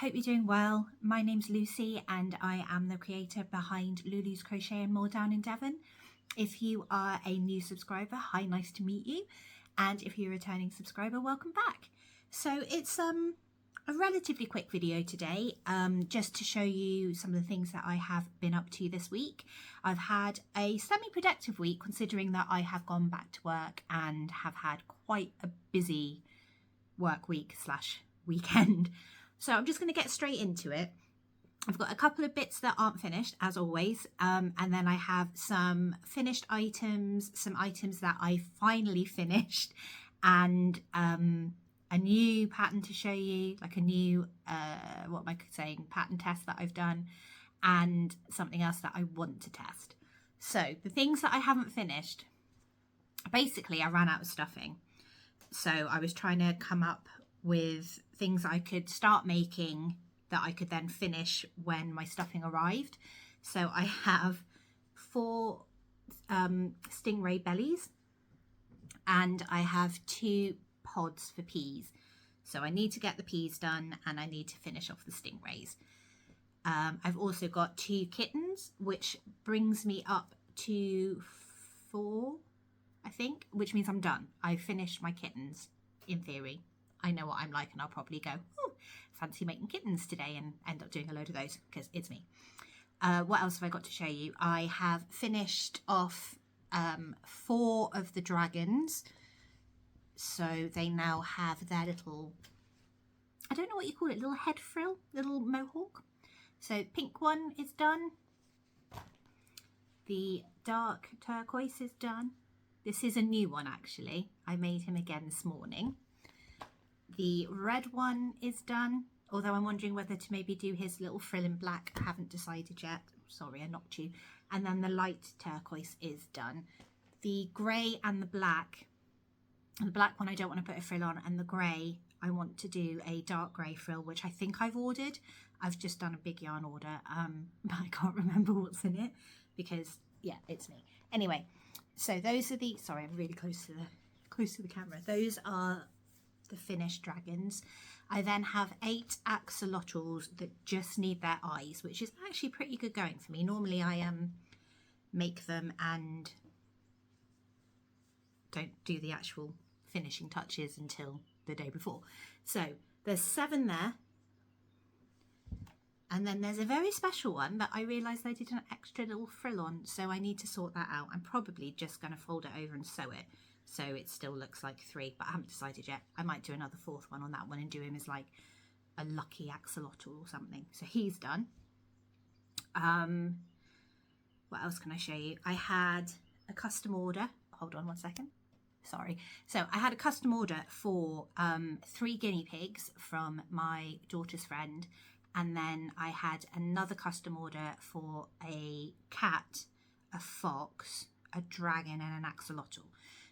hope you're doing well. My name's Lucy and I am the creator behind Lulu's Crochet and More down in Devon. If you are a new subscriber, hi, nice to meet you. And if you're a returning subscriber, welcome back. So it's a relatively quick video today, just to show you some of the things that I have been up to this week. I've had a semi-productive week considering that I have gone back to work and have had quite a busy work week / weekend. So I'm just going to get straight into it. I've got a couple of bits that aren't finished, as always, and then I have some finished items, some items that I finally finished, and a new pattern to show you, like a new, what am I saying, pattern test that I've done, and something else that I want to test. So the things that I haven't finished, basically I ran out of stuffing. So I was trying to come up with things I could start making that I could then finish when my stuffing arrived. So I have 4 stingray bellies and I have 2 pods for peas. So I need to get the peas done and I need to finish off the stingrays. I've also got 2 kittens, which brings me up to 4, I think, which means I'm done. I've finished my kittens in theory. I know what I'm like and I'll probably go, oh, fancy making kittens today, and end up doing a load of those because it's me. What else have I got to show you? I have finished off 4 of the dragons. So they now have their little, I don't know what you call it, little head frill, little mohawk. So pink one is done. The dark turquoise is done. This is a new one actually. I made him again this morning. The red one is done, although I'm wondering whether to maybe do his little frill in black. I haven't decided yet. Sorry, I knocked you. And then the light turquoise is done. The grey and the black one I don't want to put a frill on, and the grey I want to do a dark grey frill, which I think I've ordered. I've just done a big yarn order, but I can't remember what's in it because, yeah, it's me. Anyway, so those are the, sorry, I'm really close to the camera. Those are the finished dragons. I then have 8 axolotls that just need their eyes, which is actually pretty good going for me. Normally I make them and don't do the actual finishing touches until the day before. So there's 7 there, and then there's a very special one that I realized I did an extra little frill on, so I need to sort that out. I'm probably just going to fold it over and sew it so it still looks like 3, but I haven't decided yet. I might do another 4th one on that one and do him as like a lucky axolotl or something. So he's done. What else can I show you? I had a custom order. Hold on one second. Sorry. So I had a custom order for 3 guinea pigs from my daughter's friend, and then I had another custom order for a cat, a fox, a dragon and an axolotl.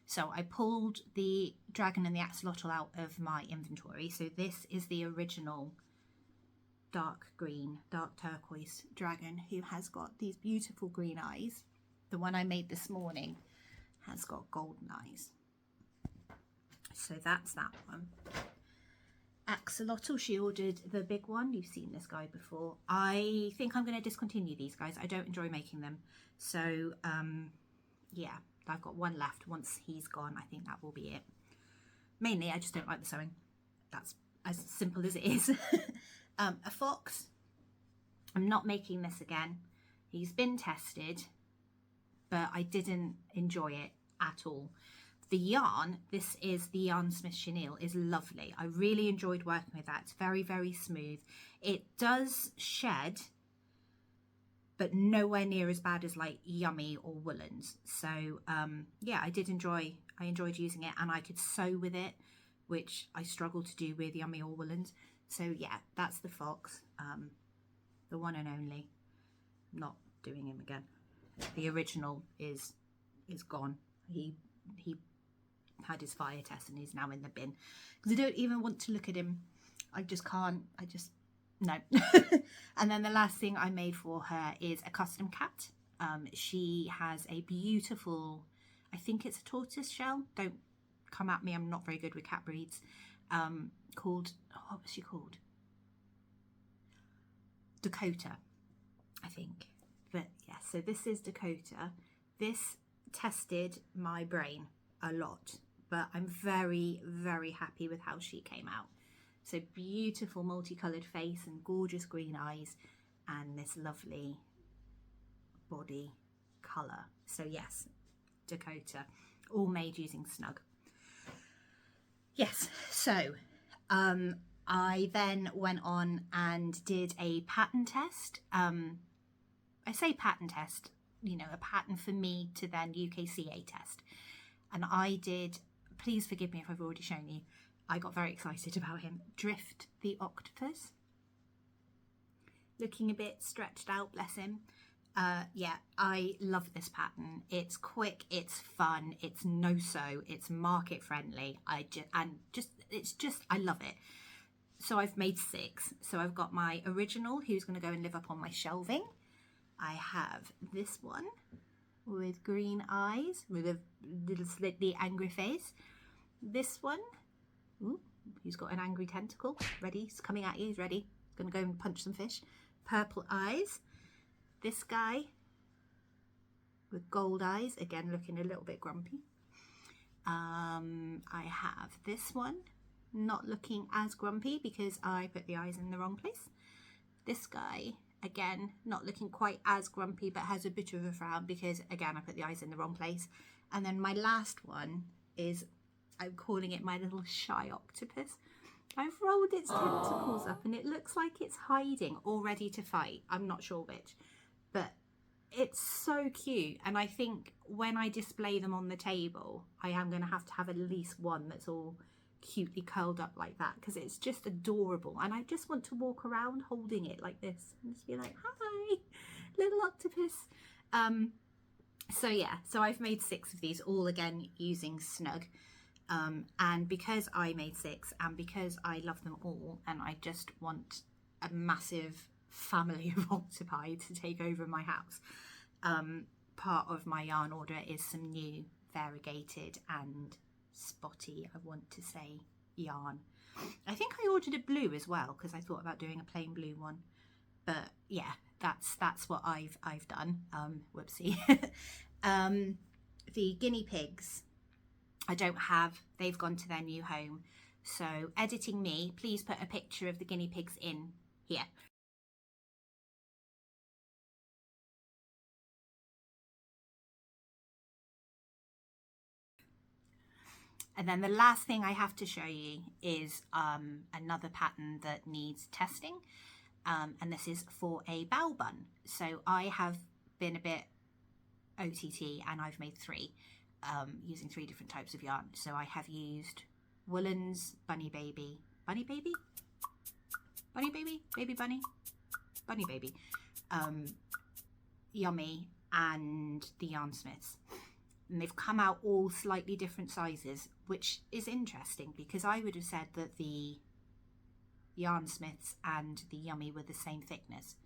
So I pulled the dragon and the axolotl out of my inventory. So this is the original dark green, dark turquoise dragon who has got these beautiful green eyes. The one I made this morning has got golden eyes. So that's that one. Axolotl, she ordered the big one. You've seen this guy before. I think I'm going to discontinue these guys. I don't enjoy making them. So yeah, I've got 1 left. Once he's gone, I think that will be it. Mainly I just don't like the sewing. That's as simple as it is. A fox, I'm not making this again. He's been tested, but I didn't enjoy it at all. The yarn, this is the Yarn Smith Chenille, is lovely. I really enjoyed working with that. It's very, very smooth. It does shed, but nowhere near as bad as like Yummy or Woolens. So yeah, I enjoyed using it, and I could sew with it, which I struggle to do with Yummy or Woolens. So yeah, that's the fox, the one and only. I'm not doing him again. The original is gone. He had his fire test and he's now in the bin because I don't even want to look at him. I just can't. No. And then the last thing I made for her is a custom cat. She has a beautiful, I think it's a tortoise shell. Don't come at me, I'm not very good with cat breeds. Called, what was she called? Dakota, I think. But yeah, so this is Dakota. This tested my brain a lot, but I'm very, very happy with how she came out. So beautiful multicolored face and gorgeous green eyes and this lovely body color. So yes, Dakota, all made using Snug. Yes, so I then went on and did a pattern test. I say pattern test, you know, a pattern for me to then UKCA test. And I did, please forgive me if I've already shown you, I got very excited about him. Drift the Octopus. Looking a bit stretched out, bless him. Yeah, I love this pattern. It's quick, it's fun, it's no-sew, it's market friendly. I love it. So I've made 6. So I've got my original, who's going to go and live up on my shelving. I have this one with green eyes, with a little slightly angry face. This one, ooh, he's got an angry tentacle. Ready, he's coming at you, he's ready. He's going to go and punch some fish. Purple eyes. This guy with gold eyes, again looking a little bit grumpy. I have this one, not looking as grumpy because I put the eyes in the wrong place. This guy, again, not looking quite as grumpy, but has a bit of a frown because, again, I put the eyes in the wrong place. And then my last one is, I'm calling it my little shy octopus. I've rolled its tentacles up and it looks like it's hiding or ready to fight. I'm not sure which, but it's so cute. And I think when I display them on the table, I am going to have at least one that's all cutely curled up like that because it's just adorable. And I just want to walk around holding it like this and just be like, hi, little octopus. So yeah, so I've made 6 of these, all again using Snug. And because I made 6 and because I love them all and I just want a massive family of octopi to take over my house, part of my yarn order is some new variegated and spotty, I want to say, yarn. I think I ordered a blue as well because I thought about doing a plain blue one, but yeah, that's what I've done. Whoopsie. The guinea pigs, I don't have, they've gone to their new home. So editing me, please put a picture of the guinea pigs in here. And then the last thing I have to show you is another pattern that needs testing. And this is for a Bao Bun. So I have been a bit OTT and I've made 3 using 3 different types of yarn. So I have used Woolens, Bunny Baby, Baby Baby, Yummy, and the Yarn Smiths. And they've come out all slightly different sizes, which is interesting because I would have said that the Yarn Smiths and the Yummy were the same thickness,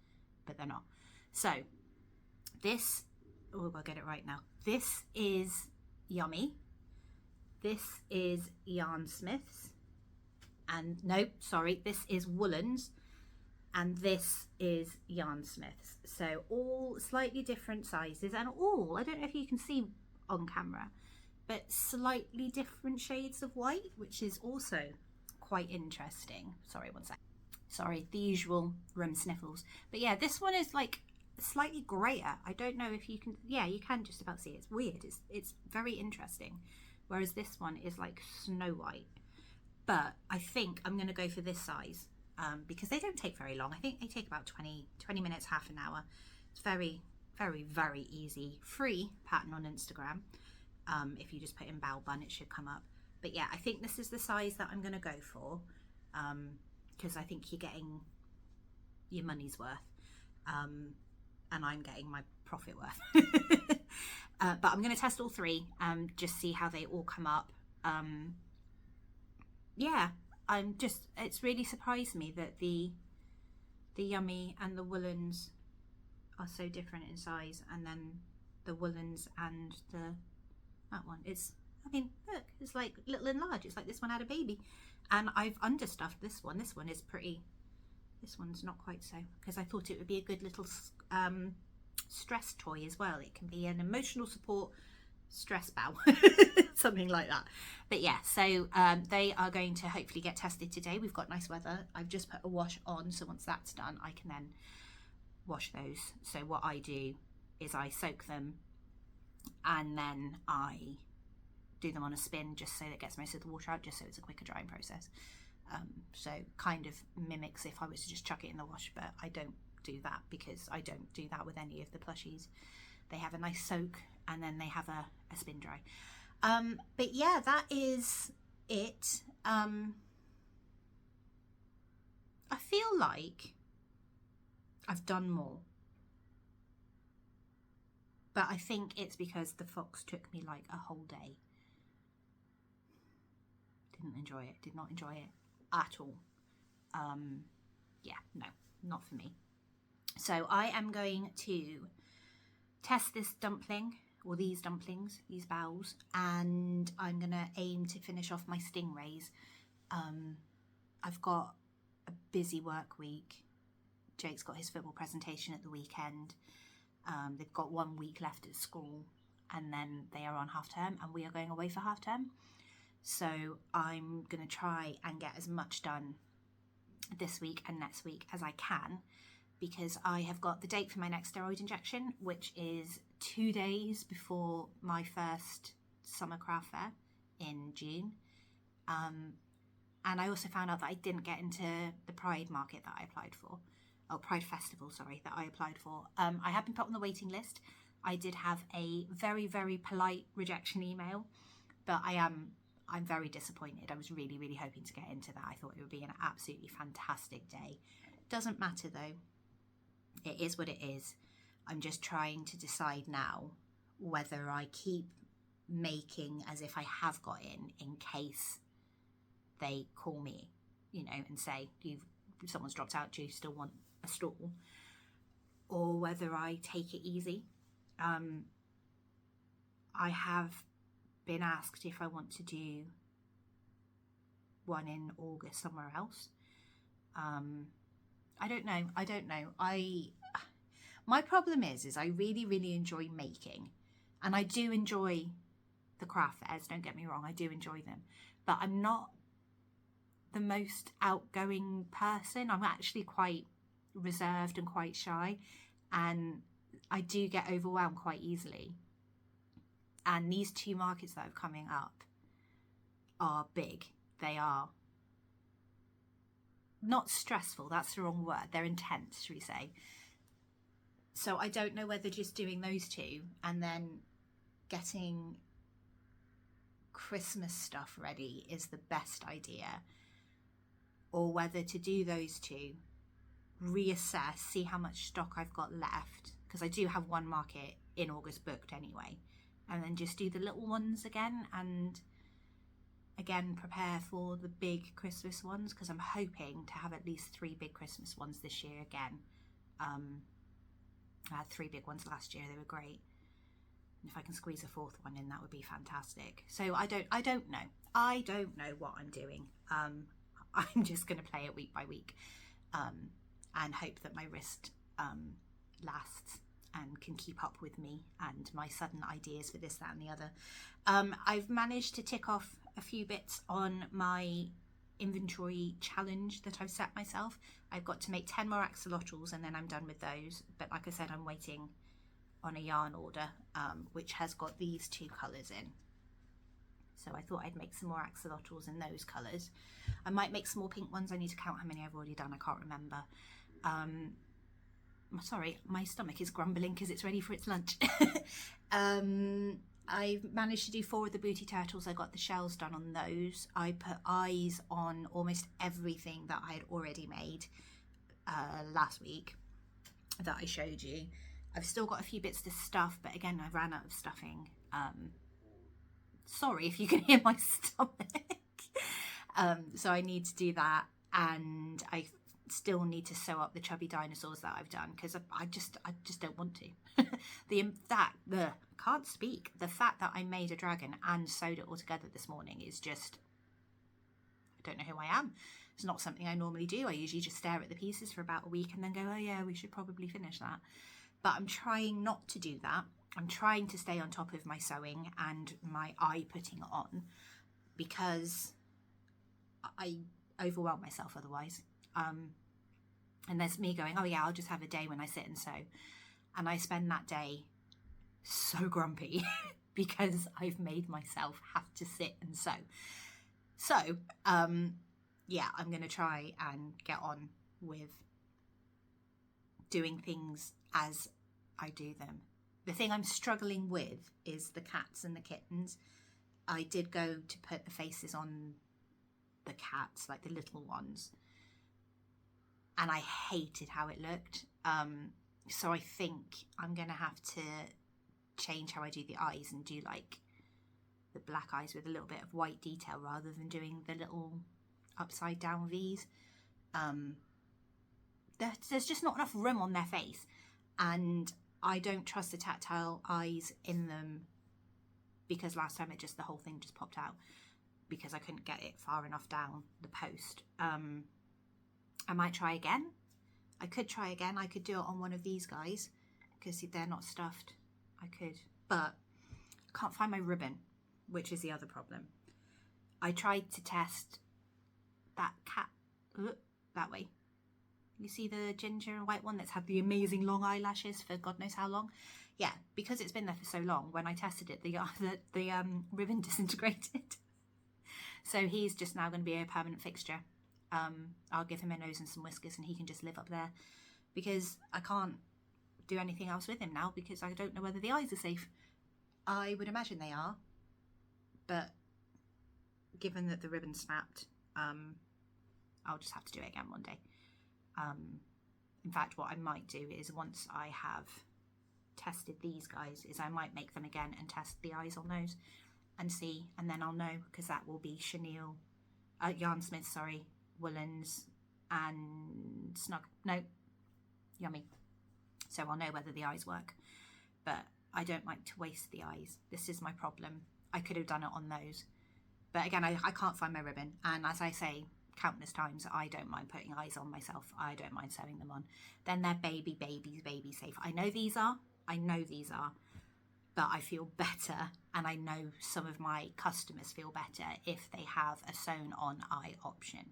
but they're not. So this, oh, I'll get it right now. This is Yummy. This is Yarn Smiths. And nope, sorry, this is Woolens. And this is Yarn Smiths. So all slightly different sizes and all, I don't know if you can see on camera, but slightly different shades of white, which is also quite interesting. Sorry, one sec. Sorry, the usual room sniffles. But yeah, this one is like slightly grayer. I don't know if you can, yeah, you can just about see it. It's weird. It's very interesting. Whereas this one is like snow white. But I think I'm going to go for this size because they don't take very long. I think they take about 20 minutes, half an hour. It's very, very, very easy. Free pattern on Instagram. If you just put in Bao Bun, it should come up. But yeah, I think this is the size that I'm going to go for because I think you're getting your money's worth and I'm getting my profit worth. But I'm going to test all 3, just see how they all come up. Yeah, it's really surprised me that the Yummy and the Woolens are so different in size, and then the Woolens and that one, I mean, look, it's like little and large. It's like this one had a baby, and I've understuffed this one. This one is pretty This one's not quite so, because I thought it would be a good little stress toy as well. It can be an emotional support stress bell, something like that. But yeah, so they are going to hopefully get tested today. We've got nice weather. I've just put a wash on, so once that's done I can then wash those. So what I do is I soak them and then I do them on a spin just so that it gets most of the water out, just so it's a quicker drying process. So kind of mimics if I was to just chuck it in the wash, but I don't do that because I don't do that with any of the plushies. They have a nice soak and then they have a spin dry. But yeah, that is it. I feel like I've done more, but I think it's because the fox took me like a whole day. Didn't enjoy it, did not enjoy it at all. Yeah, no, not for me. So I am going to test this dumpling, or these dumplings, these baos, and I'm gonna aim to finish off my stingrays. I've got a busy work week. Jake's got his football presentation at the weekend. They've got 1 week left at school and then they are on half term and we are going away for half term. So I'm going to try and get as much done this week and next week as I can, because I have got the date for my next steroid injection, which is 2 days before my first summer craft fair in June. And I also found out that I didn't get into the Pride market that I applied for. Oh, Pride Festival, sorry, that I applied for. I have been put on the waiting list. I did have a very, very polite rejection email, but I'm very disappointed. I was really, really hoping to get into that. I thought it would be an absolutely fantastic day. Doesn't matter though. It is what it is. I'm just trying to decide now whether I keep making as if I have got in case they call me, you know, and say, someone's dropped out, do you still want a stall? Or whether I take it easy. I have been asked if I want to do one in August somewhere else. I don't know. My problem is I really, really enjoy making, and I do enjoy the craft fairs, don't get me wrong, I do enjoy them, but I'm not the most outgoing person. I'm actually quite reserved and quite shy, and I do get overwhelmed quite easily. And these 2 markets that are coming up are big. They are not stressful, that's the wrong word, they're intense, should we say. So I don't know whether just doing those 2 and then getting Christmas stuff ready is the best idea, or whether to do those 2, reassess, see how much stock I've got left, because I do have 1 market in August booked anyway, and then just do the little ones again, and again prepare for the big Christmas ones, because I'm hoping to have at least 3 big Christmas ones this year again. I had 3 big ones last year, they were great. And if I can squeeze a 4th one in, that would be fantastic. So I don't know what I'm doing. I'm just going to play it week by week, and hope that my wrist lasts and can keep up with me and my sudden ideas for this, that and the other. I've managed to tick off a few bits on my inventory challenge that I've set myself. I've got to make 10 more axolotls and then I'm done with those. But like I said, I'm waiting on a yarn order, which has got these 2 colours in. So I thought I'd make some more axolotls in those colours. I might make some more pink ones. I need to count how many I've already done. I can't remember. Sorry, my stomach is grumbling because it's ready for its lunch. I managed to do 4 of the booty turtles. I got the shells done on those. I put eyes on almost everything that I had already made last week that I showed you. I've still got a few bits to stuff, but again, I ran out of stuffing. Sorry if you can hear my stomach. So I need to do that, and I still need to sew up the chubby dinosaurs that I've done, because I just don't want to. Can't speak. The fact that I made a dragon and sewed it all together this morning is just, I don't know who I am. It's not something I normally do. I usually just stare at the pieces for about a week and then go, oh yeah, we should probably finish that. But I'm trying not to do that. I'm trying to stay on top of my sewing and my eye putting on, because I overwhelm myself otherwise. And there's me going, oh yeah, I'll just have a day when I sit and sew. And I spend that day so grumpy because I've made myself have to sit and sew. So, yeah, I'm going to try and get on with doing things as I do them. The thing I'm struggling with is the cats and the kittens. I did go to put the faces on the cats, like the little ones, and I hated how it looked. So I think I'm going to have to change how I do the eyes and do like the black eyes with a little bit of white detail rather than doing the little upside down V's. There's just not enough room on their face, and I don't trust the tactile eyes in them, because last time the whole thing just popped out because I couldn't get it far enough down the post. I might try again. I could try again. I could do it on one of these guys because they're not stuffed. I could, but I can't find my ribbon, which is the other problem. I tried to test that cat that way. You see the ginger and white one that's had the amazing long eyelashes for God knows how long? Yeah, because it's been there for so long, when I tested it, the ribbon disintegrated. So he's just now going to be a permanent fixture. I'll give him a nose and some whiskers and he can just live up there, because I can't do anything else with him now because I don't know whether the eyes are safe. I would imagine they are, but given that the ribbon snapped, I'll just have to do it again one day. In fact, what I might do is, once I have tested these guys, is I might make them again and test the eyes on those and see, and then I'll know, because that will be chenille, Yarnsmith, sorry, woolens and snug, no, yummy. So I'll know whether the eyes work, but I don't like to waste the eyes. This is my problem. I could have done it on those, but again, I can't find my ribbon, and as I say countless times, I don't mind putting eyes on myself. I don't mind sewing them on. Then they're baby safe. I know these are, but I feel better, and I know some of my customers feel better if they have a sewn on eye option.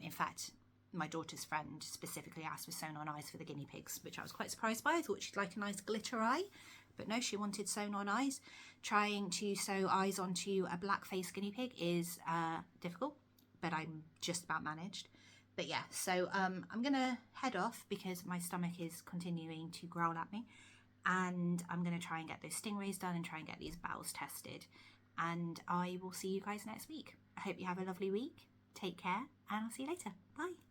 In fact, my daughter's friend specifically asked for sewn on eyes for the guinea pigs, which I was quite surprised by. I thought she'd like a nice glitter eye, but no, she wanted sewn on eyes. Trying to sew eyes onto a black face guinea pig is difficult, but I'm just about managed. But yeah, so I'm gonna head off because my stomach is continuing to growl at me, and I'm gonna try and get those stingrays done and try and get these bows tested, and I will see you guys next week. I hope you have a lovely week. Take care, and I'll see you later. Bye.